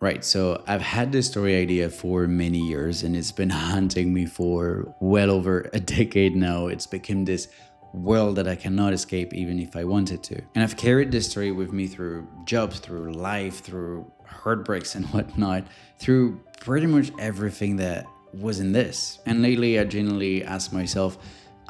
Right, so I've had this story idea for many years and it's been haunting me for well over a decade now. It's become this world that I cannot escape even if I wanted to. And I've carried this story with me through jobs, through life, through heartbreaks and whatnot, through pretty much everything that was in this. And lately I genuinely asked myself,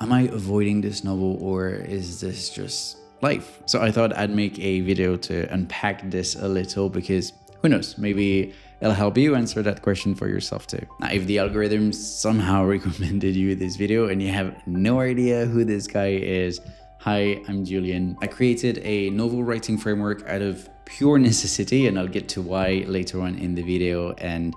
am I avoiding this novel or is this just life? So I thought I'd make a video to unpack this a little because who knows, maybe it'll help you answer that question for yourself too. Now, if the algorithm somehow recommended you this video and you have no idea who this guy is, hi, I'm Julian. I created a novel writing framework out of pure necessity, and I'll get to why later on in the video. And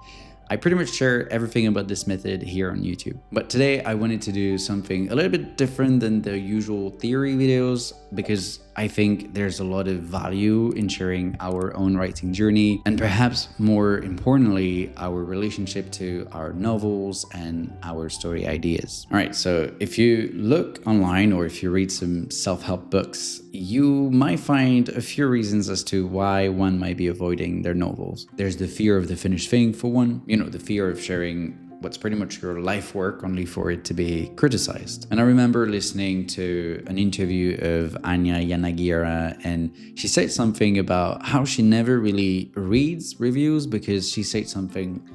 I pretty much share everything about this method here on YouTube. But today I wanted to do something a little bit different than the usual theory videos because I think there's a lot of value in sharing our own writing journey and perhaps more importantly, our relationship to our novels and our story ideas. All right, so if you look online or if you read some self-help books, you might find a few reasons as to why one might be avoiding their novels. There's the fear of the finished thing for one, the fear of sharing what's pretty much your life work only for it to be criticized. And I remember listening to an interview of Anya Yanagira, and she said something about how she never really reads reviews because she said something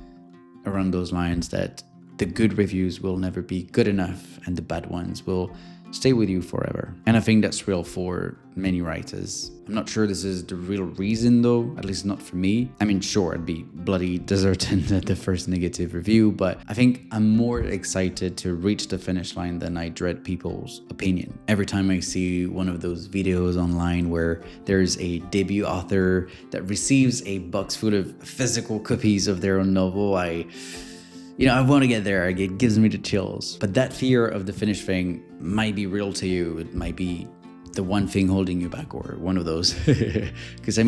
around those lines that the good reviews will never be good enough and the bad ones will stay with you forever. And I think that's real for many writers. I'm not sure this is the real reason though, at least not for me. I mean, sure, I'd be bloody disheartened at the first negative review, but I think I'm more excited to reach the finish line than I dread people's opinion. Every time I see one of those videos online where there's a debut author that receives a box full of physical copies of their own novel, I want to get there. It gives me the chills. But that fear of the finished thing might be real to you. It might be the one thing holding you back or one of those. Because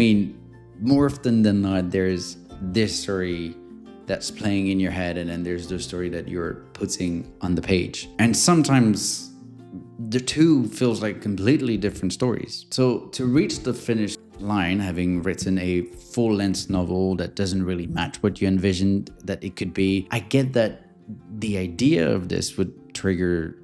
more often than not, there's this story that's playing in your head and then there's the story that you're putting on the page. And sometimes the two feels like completely different stories. So to reach the finish line, having written a full-length novel that doesn't really match what you envisioned that it could be, I get that the idea of this would trigger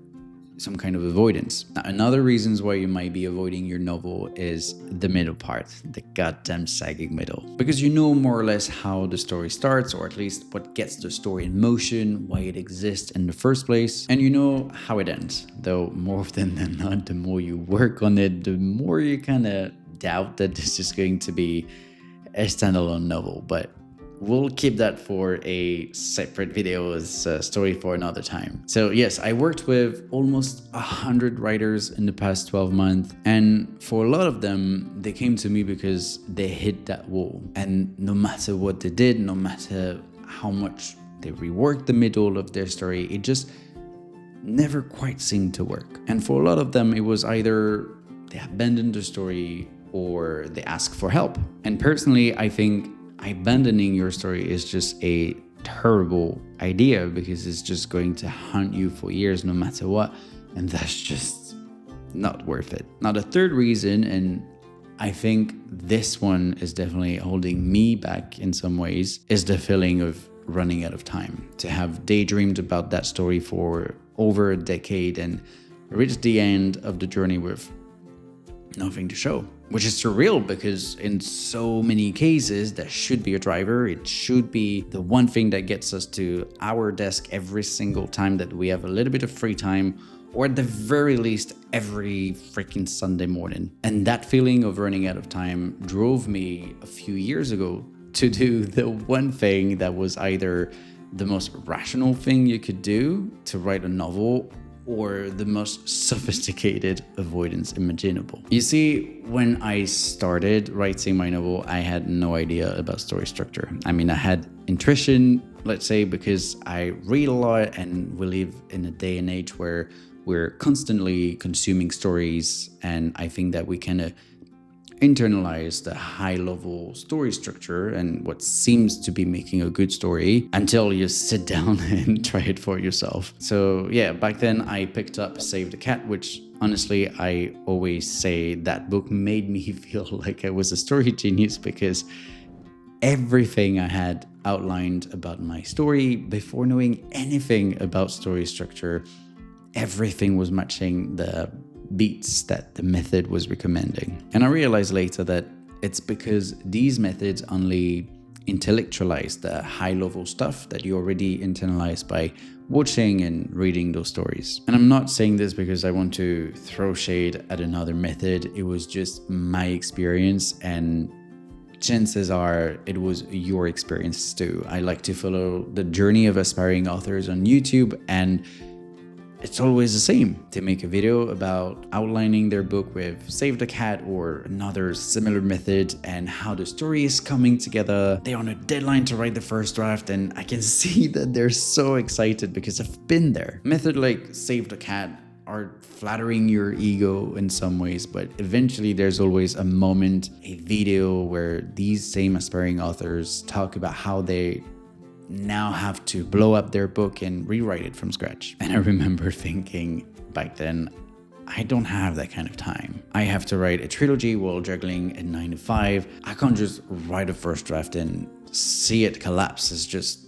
some kind of avoidance. Now, another reasons why you might be avoiding your novel is the middle part, the goddamn sagging middle. Because you know more or less how the story starts, or at least what gets the story in motion, why it exists in the first place, and you know how it ends. Though more often than not, the more you work on it, the more you kind of doubt that this is going to be a standalone novel, but we'll keep that for a separate video as a story for another time. So yes, I worked with almost 100 writers in the past 12 months, and for a lot of them, they came to me because they hit that wall. And no matter what they did, no matter how much they reworked the middle of their story, it just never quite seemed to work. And for a lot of them, it was either they abandoned the story or they ask for help. And personally, I think abandoning your story is just a terrible idea because it's just going to haunt you for years no matter what, and that's just not worth it. Now, the third reason, and I think this one is definitely holding me back in some ways, is the feeling of running out of time. To have daydreamed about that story for over a decade and reach the end of the journey with nothing to show, which is surreal because in so many cases that should be a driver. It should be the one thing that gets us to our desk every single time that we have a little bit of free time, or at the very least every freaking Sunday morning. And that feeling of running out of time drove me a few years ago to do the one thing that was either the most rational thing you could do, to write a novel, or the most sophisticated avoidance imaginable. You see, when I started writing my novel, I had no idea about story structure. I had intuition, let's say, because I read a lot and we live in a day and age where we're constantly consuming stories, and I think that we kind of internalize the high-level story structure and what seems to be making a good story until you sit down and try it for yourself. So yeah, back then I picked up Save the Cat, which honestly I always say that book made me feel like I was a story genius because everything I had outlined about my story before knowing anything about story structure, everything was matching the beats that the method was recommending. And I realized later that it's because these methods only intellectualize the high-level stuff that you already internalized by watching and reading those stories. And I'm not saying this because I want to throw shade at another method. It was just my experience, and chances are it was your experience too. I like to follow the journey of aspiring authors on YouTube, and it's always the same. They make a video about outlining their book with Save the Cat or another similar method and how the story is coming together. They're on a deadline to write the first draft, and I can see that they're so excited because I've been there. Method like Save the Cat are flattering your ego in some ways, but eventually there's always a moment, a video where these same aspiring authors talk about how they now have to blow up their book and rewrite it from scratch. And I remember thinking back then, I don't have that kind of time. I have to write a trilogy while juggling a 9 to 5. I can't just write a first draft and see it collapse. It's just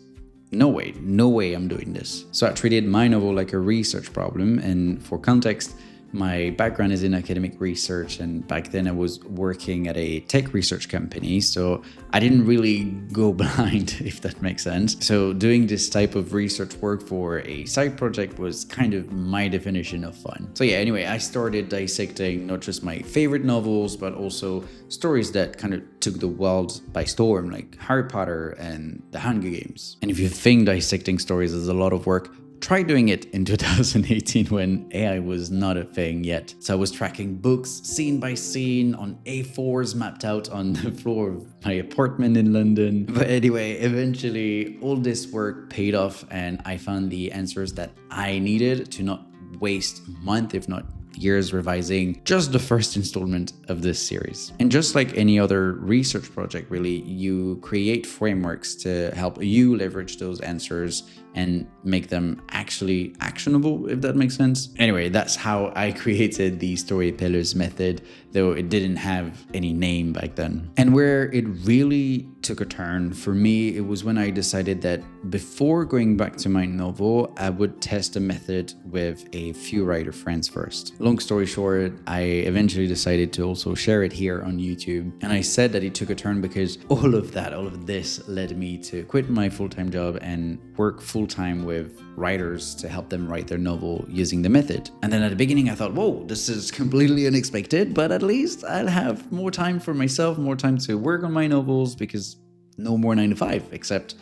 no way I'm doing this. So I treated my novel like a research problem, and for context, my background is in academic research, and back then I was working at a tech research company, so I didn't really go blind, if that makes sense. So doing this type of research work for a side project was kind of my definition of fun. So yeah, anyway, I started dissecting not just my favorite novels, but also stories that kind of took the world by storm, like Harry Potter and The Hunger Games. And if you think dissecting stories is a lot of work, try doing it in 2018 when AI was not a thing yet. So I was tracking books scene by scene on A4s mapped out on the floor of my apartment in London. But anyway, eventually all this work paid off, and I found the answers that I needed to not waste months, if not years, revising just the first installment of this series. And just like any other research project, really, you create frameworks to help you leverage those answers and make them actually actionable, if that makes sense. Anyway, that's how I created the Story Pillars method, though it didn't have any name back then. And where it really took a turn for me, it was when I decided that before going back to my novel, I would test the method with a few writer friends first. Long story short, I eventually decided to also share it here on YouTube. And I said that it took a turn because all of this led me to quit my full-time job and work full-time with writers to help them write their novel using the method. And then at the beginning I thought, whoa, this is completely unexpected, but at least I'll have more time for myself, more time to work on my novels, because no more 9 to 5, except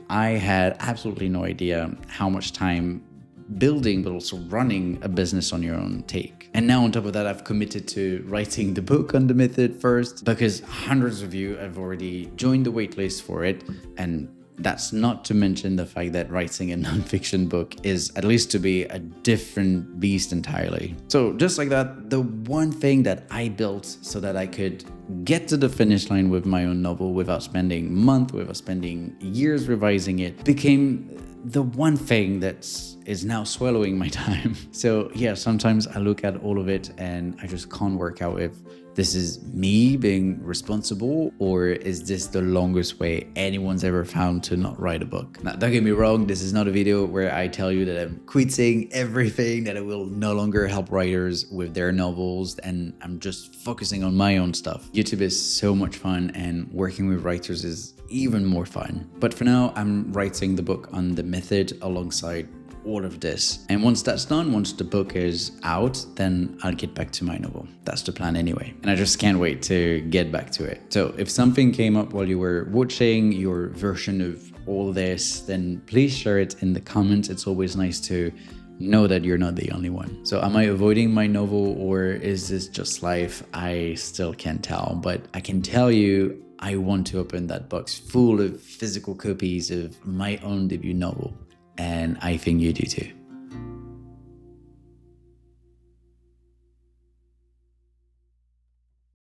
I had absolutely no idea how much time building but also running a business on your own take. And now on top of that, I've committed to writing the book on the method first, because hundreds of you have already joined the waitlist for it. And that's not to mention the fact that writing a nonfiction book is, at least to be, a different beast entirely. So just like that, the one thing that I built so that I could get to the finish line with my own novel without spending months, without spending years revising it, became the one thing that is now swallowing my time. So yeah, sometimes I look at all of it and I just can't work out if this is me being responsible, or is this the longest way anyone's ever found to not write a book? Now, don't get me wrong, this is not a video where I tell you that I'm quitting everything, that I will no longer help writers with their novels, and I'm just focusing on my own stuff. YouTube is so much fun, and working with writers is even more fun. But for now, I'm writing the book on the method alongside all of this. And once that's done, once the book is out, then I'll get back to my novel. That's the plan anyway. And I just can't wait to get back to it. So if something came up while you were watching your version of all this, then please share it in the comments. It's always nice to know that you're not the only one. So am I avoiding my novel, or is this just life? I still can't tell, but I can tell you I want to open that box full of physical copies of my own debut novel. And I think you do too.